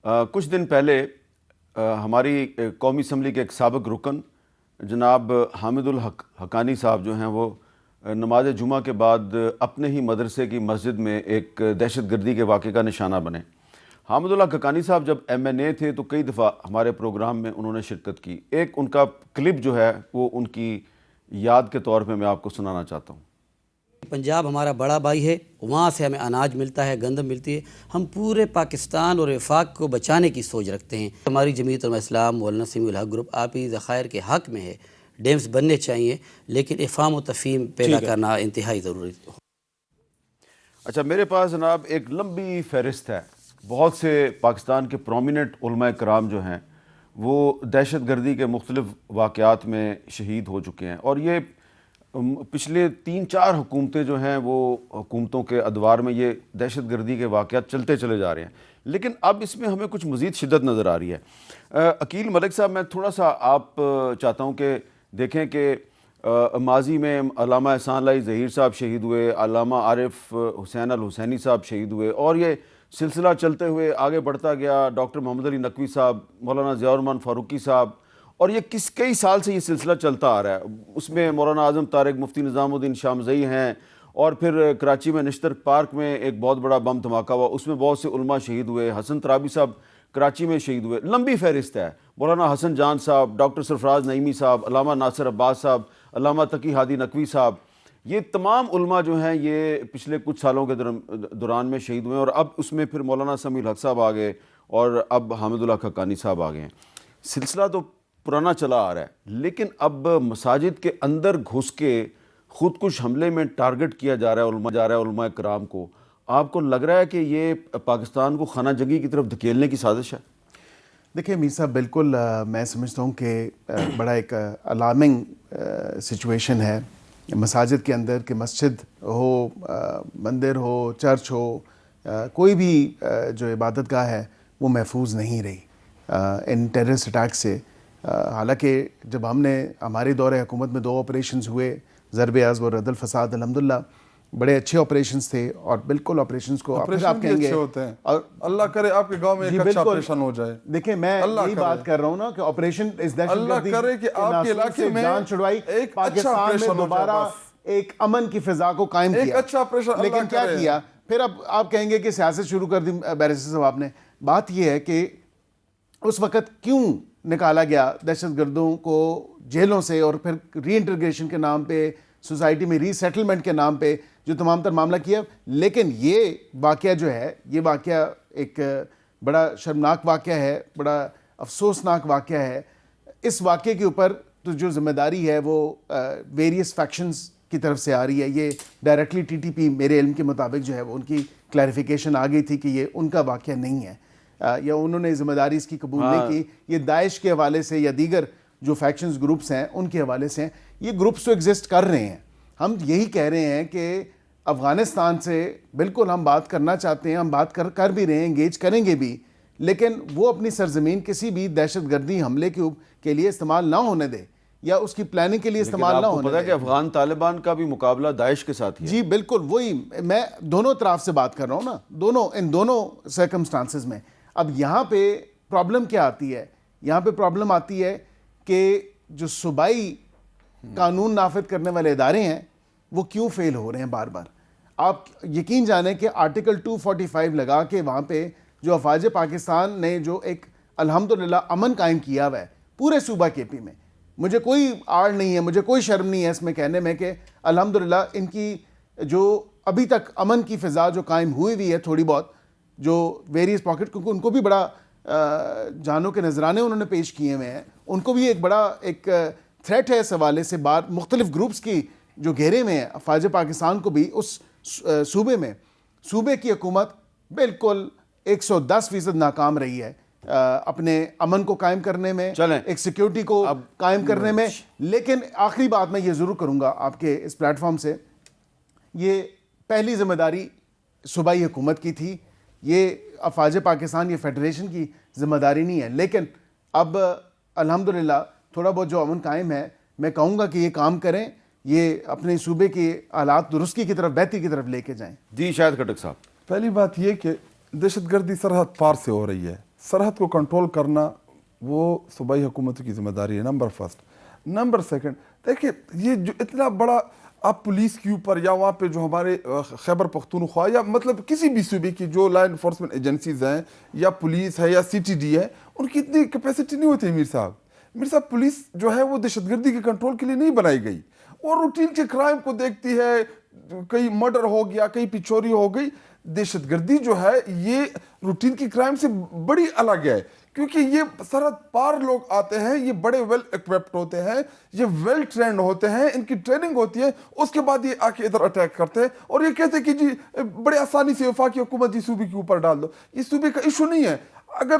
کچھ دن پہلے ہماری قومی اسمبلی کے ایک سابق رکن جناب حامد الحق حقانی صاحب جو ہیں وہ نماز جمعہ کے بعد اپنے ہی مدرسے کی مسجد میں ایک دہشت گردی کے واقعے کا نشانہ بنے۔ حامد الحق حقانی صاحب جب MNA تھے تو کئی دفعہ ہمارے پروگرام میں انہوں نے شرکت کی۔ ایک ان کا کلپ جو ہے وہ ان کی یاد کے طور پہ میں آپ کو سنانا چاہتا ہوں۔ پنجاب ہمارا بڑا بھائی ہے، وہاں سے ہمیں اناج ملتا ہے، گندم ملتی ہے، ہم پورے پاکستان اور وفاق کو بچانے کی سوچ رکھتے ہیں۔ ہماری جمعیت علماء اسلام مولانا سمیع الحق گروپ آبی ذخائر کے حق میں ہے، ڈیمز بننے چاہیے، لیکن افہام و تفہیم پیدا کرنا انتہائی ضروری ہے۔ اچھا، میرے پاس جناب ایک لمبی فہرست ہے، بہت سے پاکستان کے پرومیننٹ علماء کرام جو ہیں وہ دہشت گردی کے مختلف واقعات میں شہید ہو چکے ہیں، اور یہ پچھلے 3-4 حکومتیں جو ہیں وہ حکومتوں کے ادوار میں یہ دہشت گردی کے واقعات چلتے چلے جا رہے ہیں، لیکن اب اس میں ہمیں کچھ مزید شدت نظر آ رہی ہے۔ عقیل ملک صاحب، میں تھوڑا سا آپ چاہتا ہوں کہ دیکھیں کہ ماضی میں علامہ احسان اللہ ظہیر صاحب شہید ہوئے، علامہ عارف حسین الحسینی صاحب شہید ہوئے، اور یہ سلسلہ چلتے ہوئے آگے بڑھتا گیا۔ ڈاکٹر محمد علی نقوی صاحب، مولانا ضیاء الرحمن فاروقی صاحب، اور یہ کئی سال سے یہ سلسلہ چلتا آ رہا ہے۔ اس میں مولانا اعظم طارق، مفتی نظام الدین شامزئی ہیں، اور پھر کراچی میں نشتر پارک میں ایک بہت بڑا بم دھماکہ ہوا، اس میں بہت سے علماء شہید ہوئے۔ حسن ترابی صاحب کراچی میں شہید ہوئے، لمبی فہرست ہے۔ مولانا حسن جان صاحب، ڈاکٹر سرفراز نعیمی صاحب، علامہ ناصر عباس صاحب، علامہ تقی ہادی نقوی صاحب، یہ تمام علماء جو ہیں یہ پچھلے کچھ سالوں کے دوران میں شہید ہوئے ہیں، اور اب اس میں پھر مولانا سمیع الحق صاحب آ گئے، اور اب حامد الحق حقانی صاحب آ گئے ہیں۔ سلسلہ تو پرانا چلا آ رہا ہے، لیکن اب مساجد کے اندر گھس کے خودکش حملے میں ٹارگٹ کیا جا رہا ہے علماء کرام کو۔ آپ کو لگ رہا ہے کہ یہ پاکستان کو خانہ جنگی کی طرف دھکیلنے کی سازش ہے؟ دیکھیں میر صاحب، بالکل میں سمجھتا ہوں کہ بڑا ایک الارمنگ سچویشن ہے مساجد کے اندر، کہ مسجد ہو، مندر ہو، چرچ ہو، کوئی بھی جو عبادت گاہ ہے وہ محفوظ نہیں رہی ان ٹیررسٹ اٹیک سے۔ حالانکہ جب ہمارے دور حکومت میں 2 آپریشنز ہوئے، ضرب عزم اور رد الفساد، الحمدللہ بڑے اچھے آپریشنز تھے، اور بالکل آپریشنز کو آپ کہیں گے، اور اللہ کرے آپ کے گاؤں میں ایک اچھا آپریشن ہو جائے۔ دیکھیں میں یہی بات کر رہا ہوں نا کہ آپریشن اس دہشت گردی کہ آپ کے علاقے میں جان چھڑوائی، پاکستان میں دوبارہ ایک امن کی فضا کو قائم کیا، ایک اچھا آپریشن، لیکن کیا کیا پھر؟ اب آپ کہیں گے کہ سیاست شروع کر دی بیرسٹر صاحب آپ نے۔ بات یہ ہے کہ اس وقت کیوں نکالا گیا دہشت گردوں کو جیلوں سے، اور پھر ری انٹیگریشن کے نام پہ، سوسائٹی میں ری سیٹلمنٹ کے نام پہ جو تمام تر معاملہ کیا، لیکن یہ واقعہ جو ہے، یہ واقعہ ایک بڑا شرمناک واقعہ ہے، بڑا افسوسناک واقعہ ہے۔ اس واقعے کے اوپر تو جو ذمہ داری ہے وہ ویریس فیکشنز کی طرف سے آ رہی ہے۔ یہ ڈائریکٹلی TTP میرے علم کے مطابق جو ہے وہ ان کی کلیریفیکیشن آ گئی تھی کہ یہ ان کا واقعہ نہیں ہے، یا انہوں نے ذمہ داری اس کی قبول نہیں کی۔ یہ داعش کے حوالے سے یا دیگر جو فیکشنز گروپس ہیں ان کے حوالے سے ہیں۔ یہ گروپس تو ایگزسٹ کر رہے ہیں۔ ہم یہی کہہ رہے ہیں کہ افغانستان سے بالکل ہم بات کرنا چاہتے ہیں، ہم بات کر بھی رہے ہیں، انگیج کریں گے بھی، لیکن وہ اپنی سرزمین کسی بھی دہشت گردی حملے کے لیے استعمال نہ ہونے دے، یا اس کی پلاننگ کے لیے استعمال نہ ہونے دے۔ پتہ ہے کہ افغان طالبان کا بھی مقابلہ داعش کے ساتھ ہی ہے۔ جی بالکل، وہی میں دونوں طرف سے بات کر رہا ہوں نا، ان دونوں سرکمسٹانسز میں۔ اب یہاں پہ پرابلم کیا آتی ہے؟ یہاں پہ پرابلم آتی ہے کہ جو صوبائی قانون نافذ کرنے والے ادارے ہیں وہ کیوں فیل ہو رہے ہیں بار بار۔ آپ یقین جانیں کہ آرٹیکل 245 لگا کے وہاں پہ جو افواج پاکستان نے جو ایک الحمدللہ امن قائم کیا ہوا ہے پورے صوبہ KP میں، مجھے کوئی آڑ نہیں ہے، مجھے کوئی شرم نہیں ہے اس میں کہنے میں کہ الحمدللہ ان کی جو ابھی تک امن کی فضا جو قائم ہوئی ہے تھوڑی بہت، جو ویریس پاکٹ، کیونکہ ان کو بھی بڑا جانوں کے نذرانے انہوں نے پیش کیے ہوئے ہیں، ان کو بھی ایک بڑا ایک تھریٹ ہے اس حوالے سے، مختلف گروپس کی جو گھیرے میں ہیں افواج پاکستان کو بھی اس صوبے میں۔ صوبے کی حکومت بالکل 110% ناکام رہی ہے اپنے امن کو قائم کرنے میں، ایک سیکیورٹی کو قائم کرنے میں۔ لیکن آخری بات میں یہ ضرور کروں گا آپ کے اس پلیٹ فارم سے، یہ پہلی ذمہ داری صوبائی حکومت کی تھی، یہ افواج پاکستان، یہ فیڈریشن کی ذمہ داری نہیں ہے، لیکن اب الحمدللہ تھوڑا بہت جو امن قائم ہے، میں کہوں گا کہ یہ کام کریں، یہ اپنے صوبے کے حالات درستی کی طرف، بہتری کی طرف لے کے جائیں۔ جی شاہد خٹک صاحب، پہلی بات یہ کہ دہشت گردی سرحد پار سے ہو رہی ہے، سرحد کو کنٹرول کرنا وہ صوبائی حکومتوں کی ذمہ داری ہے، نمبر فرسٹ. نمبر سیکنڈ، دیکھیں یہ جو اتنا بڑا آپ پولیس کے اوپر یا وہاں پہ جو ہمارے خیبر پختونخوا یا مطلب کسی بھی صوبے کی جو لا انفورسمنٹ ایجنسیز ہیں یا پولیس ہے یا سی ٹی ڈی ہے، ان کی اتنی کیپیسٹی نہیں ہوتی. میر صاحب پولیس جو ہے وہ دہشت گردی کے کنٹرول کے لیے نہیں بنائی گئی، اور روٹین کے کرائم کو دیکھتی ہے. کئی مرڈر ہو گیا، کئی چوری ہو گئی. دہشت گردی جو ہے یہ روٹین کی کرائم سے بڑی الگ ہے، کیونکہ یہ سرحد پار لوگ آتے ہیں، یہ بڑے ویل ایکوپڈ ہوتے ہیں، یہ ویل ٹرینڈ ہوتے ہیں، ان کی ٹریننگ ہوتی ہے. اس کے بعد یہ آ کے ادھر اٹیک کرتے ہیں اور یہ کہتے ہیں کہ جی بڑے آسانی سے وفاقی حکومت جی صوبے کے اوپر ڈال دو. یہ صوبے کا ایشو نہیں ہے. اگر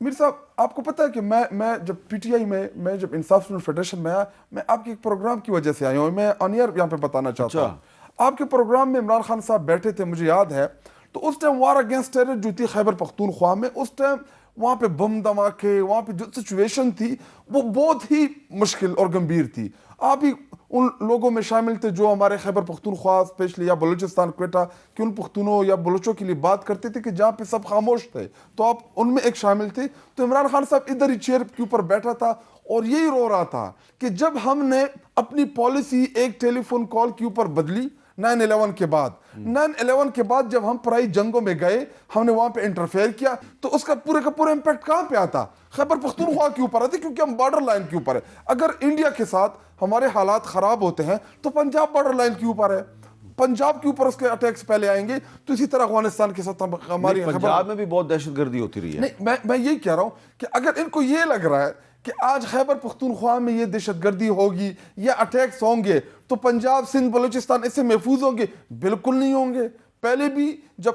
میر صاحب آپ کو پتہ ہے کہ میں جب پی ٹی آئی میں جب انصاف اسٹوڈنٹ فیڈریشن میں آیا، میں آپ کے ایک پروگرام کی وجہ سے آیا ہوں. میں آن ایئر یہاں پہ بتانا چاہتا ہوں. آپ کے پروگرام میں عمران خان صاحب بیٹھے تھے، مجھے یاد ہے. تو اس ٹائم وار اگینسٹ ٹیرر جو تھی خیبر پختونخوا میں، اس ٹائم وہاں پہ بم دھماکے، وہاں پہ جو سچویشن تھی وہ بہت ہی مشکل اور گمبھیر تھی. آپ ہی ان لوگوں میں شامل تھے جو ہمارے خیبر پختونخوا اسپیشلی یا بلوچستان کوئٹہ کہ ان پختونوں یا بلوچوں کے لیے بات کرتے تھے کہ جہاں پہ سب خاموش تھے، تو آپ ان میں ایک شامل تھے. تو عمران خان صاحب ادھر ہی چیئر کے اوپر بیٹھا تھا اور یہی رو رہا تھا کہ جب ہم نے اپنی پالیسی ایک ٹیلی فون کال کے اوپر بدلی 9/11 کے بعد، 9/11 کے بعد جب ہم پرائی جنگوں میں گئے، ہم نے وہاں پہ انٹرفیئر کیا، تو اس کا پورا امپیکٹ کہاں پہ آتا؟ خیبر پختونخوا کے اوپر آتے، کیونکہ ہم بارڈر لائن کے اوپر ہے. اگر انڈیا کے ساتھ ہمارے حالات خراب ہوتے ہیں تو پنجاب بارڈر لائن کے اوپر ہے، پنجاب کے اوپر اس کے اٹیکس پہلے آئیں گے. تو اسی طرح افغانستان کے ساتھ ہماری پنجاب میں بھی بہت دہشت گردی ہوتی رہی ہے. نہیں، میں یہی کہہ رہا ہوں کہ اگر ان کو یہ لگ رہا ہے کہ آج خیبر پختونخوا میں یہ دہشت گردی ہوگی یا اٹیکس ہوں گے تو پنجاب سندھ بلوچستان اس سے محفوظ ہوں گے، بالکل نہیں ہوں گے. پہلے بھی جب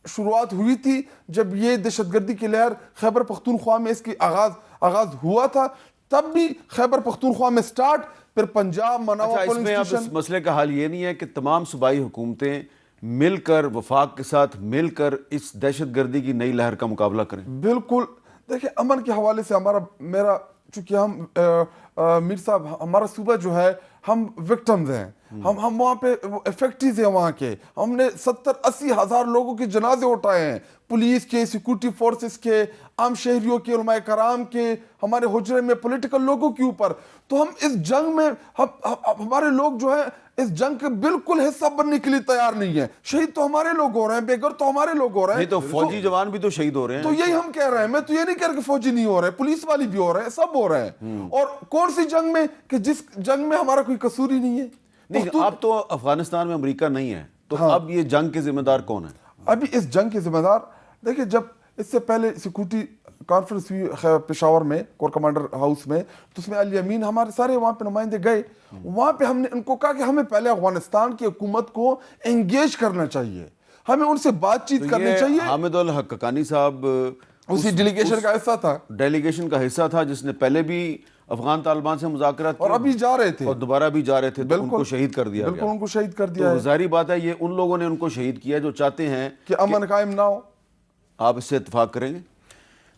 شروعات ہوئی تھی، جب یہ دہشت گردی کی لہر خیبر پختونخوا میں اس کی آغاز ہوا تھا، تب بھی خیبر پختونخوا میں سٹارٹ، پھر پنجاب مناوا اس میں اب اس مسئلے کا حل یہ نہیں ہے کہ تمام صوبائی حکومتیں مل کر وفاق کے ساتھ مل کر اس دہشت گردی کی نئی لہر کا مقابلہ کریں؟ بالکل. دیکھیں امن کے حوالے سے میرا چونکہ ہم میر صاحب ہمارا صوبہ جو ہے ہم وکٹمز ہیں، ہم وہاں پہ افیکٹیز ہیں وہاں کے. ہم نے 70-80 ہزار لوگوں کے جنازے اٹھائے ہیں، پولیس کے، سیکورٹی فورسز کے، عام شہریوں کے، علماء کرام کے، ہمارے حجرے میں پولیٹیکل لوگوں کے اوپر. تو ہم اس جنگ میں ہمارے لوگ جو ہیں اس جنگ کے بالکل حصہ بننے کے لیے تیار نہیں ہیں. شہید تو ہمارے لوگ ہو رہے ہیں، بے گھر تو ہمارے لوگ ہو رہے ہیں. نہیں تو فوجی جوان بھی تو شہید ہو رہے ہیں. تو یہی ہم کہہ رہے ہیں. میں تو یہ نہیں کہہ رہا کہ فوجی نہیں ہو رہے، پولیس والی بھی ہو رہے ہیں، سب ہو رہے ہیں. اور کون سی جنگ میں کہ جس جنگ میں ہمارا کوئی قصور ہی نہیں ہے. نہیں، اب تو افغانستان میں امریکہ نہیں ہے، تو اب یہ جنگ کے ذمہ دار کون ہے؟ ابھی اس جنگ کے ذمہ دار دیکھیں، جب اس سے پہلے سیکورٹی کانفرنس ہوئی پشاور میں کور کمانڈر ہاؤس میں، تو اس میں علی امین ہمارے سارے وہاں پہ نمائندے گئے. وہاں پہ ہم نے ان کو کہا کہ ہمیں پہلے افغانستان کی حکومت کو انگیج کرنا چاہیے، ہمیں ان سے بات چیت کرنی چاہیے. حامد الحق حقانی صاحب اسی ڈیلیگیشن کا حصہ تھا، ڈیلیگیشن کا حصہ تھا، جس نے پہلے بھی افغان طالبان سے مذاکرات اور ابھی جا رہے تھے اور دوبارہ بھی جا رہے تھے. تو ان کو شہید کر دیا گیا. بالکل ان کو شہید کر دیا. تو ظاہری بات ہے یہ ان لوگوں نے ان کو شہید کیا جو چاہتے ہیں کہ امن قائم نہ ہو. آپ اس سے اتفاق کریں گے؟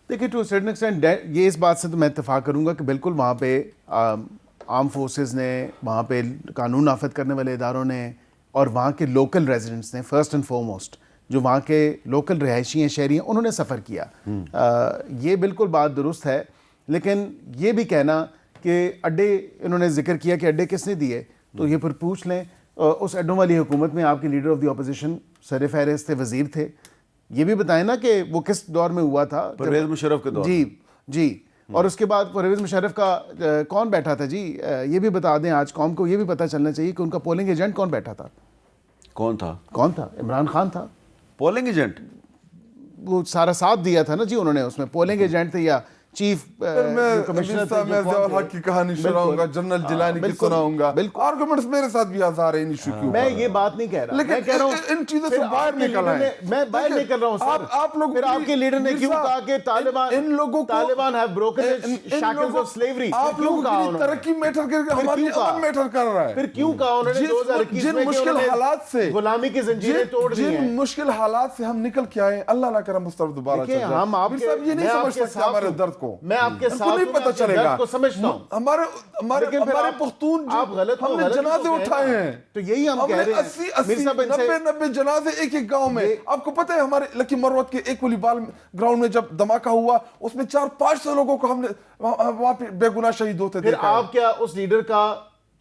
دیکھیے ٹو سرٹن ایکسٹینٹ یہ اس بات سے تو میں اتفاق کروں گا کہ بالکل وہاں پہ آرم فورسز نے، وہاں پہ قانون نافذ کرنے والے اداروں نے اور وہاں کے لوکل ریزیڈنٹس نے، فرسٹ اینڈ فورموسٹ جو وہاں کے لوکل رہائشی ہیں، شہری ہیں، انہوں نے سفر کیا. یہ بالکل بات درست ہے. لیکن یہ بھی کہنا کہ اڈے انہوں نے ذکر کیا کہ اڈے کس نے دیے، تو یہ پھر پوچھ لیں اس اڈوں والی حکومت میں آپ کے لیڈر آف دی اپوزیشن سر فہرست تھے، وزیر تھے. یہ بھی بتائیں نا کہ وہ کس دور میں ہوا تھا. پرویز مشرف کے دور. جی. اور اس کے بعد پرویز مشرف کا کون بیٹھا تھا جی، یہ بھی بتا دیں. آج قوم کو یہ بھی پتہ چلنا چاہیے کہ ان کا پولنگ ایجنٹ کون بیٹھا تھا. کون تھا؟ عمران خان تھا. پولنگ ایجنٹ وہ سارا ساتھ دیا تھا نا جی انہوں نے. اس میں پولنگ ایجنٹ تھے یا چیف کمشنر تھے. میں ضیاء الحق کی کہانی سناؤں گا، جنرل جیلانی کی سناؤں گا. آرگومنٹس میرے ساتھ بھی آزار ہیں ان ایشو کے. میں یہ بات نہیں کہہ رہا، میں کہہ رہا ہوں ان چیزوں سے باہر نکل آئے. میں باہر نہیں کر رہا ہوں سر. آپ لوگ پھر آپ کے لیڈر نے کیوں کہا کہ Taliban have broken the shackles of slavery؟ آپ لوگوں کی ترقی میٹر کر کے ہماری امن میٹر کر رہا ہے. پھر کیوں کہا انہوں نے 2021 جن میں مشکل حالات سے غلامی کی زنجیریں توڑ دی ہیں، جن مشکل حالات سے ہم نکل کے آئے، اللہ نہ کرے مسترد دوبارہ چل جائے. ہم آپ یہ نہیں سمجھ سکتے ہمارے درد کو میں آپ کے ساتھ نہیں پتہ چلے گا کو سمجھتا ہوں ہمارے پختون آپ غلط ہم نے جنازے اٹھائے ہیں تو یہی ہم کہہ رہے ہیں 90 جنازے ایک گاؤں میں آپ کو پتہ ہے ہمارے لکی مروت کے ایک والی بال گراؤنڈ میں جب دھماکہ ہوا اس میں 400-500 لوگوں کو ہم نے وہاں پہ بے گناہ شہید ہوتے پھر آپ کیا اس لیڈر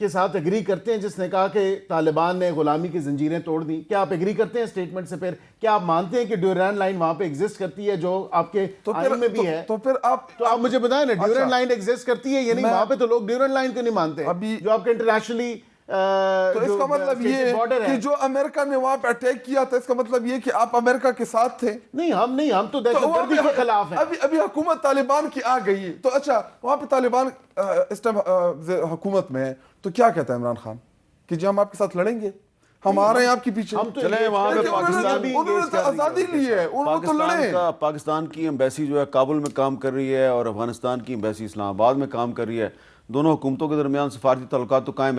کے ساتھ اگری کرتے ہیں جس نے کہا کہ طالبان نے غلامی کی زنجیریں توڑ دی؟ کیا آپ اگری کرتے ہیں اسٹیٹمنٹ سے؟ پھر کیا آپ مانتے ہیں کہ ڈیورینڈ لائن وہاں پہ ایگزسٹ کرتی ہے جو آپ کے آئین میں بھی ہے؟ تو پھر آپ مجھے بتائیں نا ڈیورینڈ لائن ایگزسٹ کرتی ہے یعنی وہاں پہ تو لوگ ڈیورینڈ لائن کو نہیں مانتے جو آپ کے انٹرنیشنلی تو اس کا مطلب یہ ہے کہ جو امریکہ نے وہاں پہ اٹیک کیا تھا اس کا مطلب یہ کہ آپ امریکہ کے ساتھ تھے؟ نہیں ہم تو دہشت گردی کے خلاف ہیں. ابھی حکومت طالبان کی آ گئی ہے تو اچھا وہاں پہ طالبان اس ٹائم حکومت میں ہے تو کیا کہتا ہے عمران خان کہ جی ہم آپ کے ساتھ لڑیں گے، ہم آ رہے ہیں آپ کے پیچھے؟ چلیں وہاں پہ انہوں نے آزادی لی ہے، انہوں نے تو لڑیں. پاکستان کی ایمبیسی جو ہے کابل میں کام کر رہی ہے اور افغانستان کی ایمبیسی اسلام آباد میں کام کر رہی ہے. دونوں حکومتوں کے درمیان سفارتی تعلقات تو قائم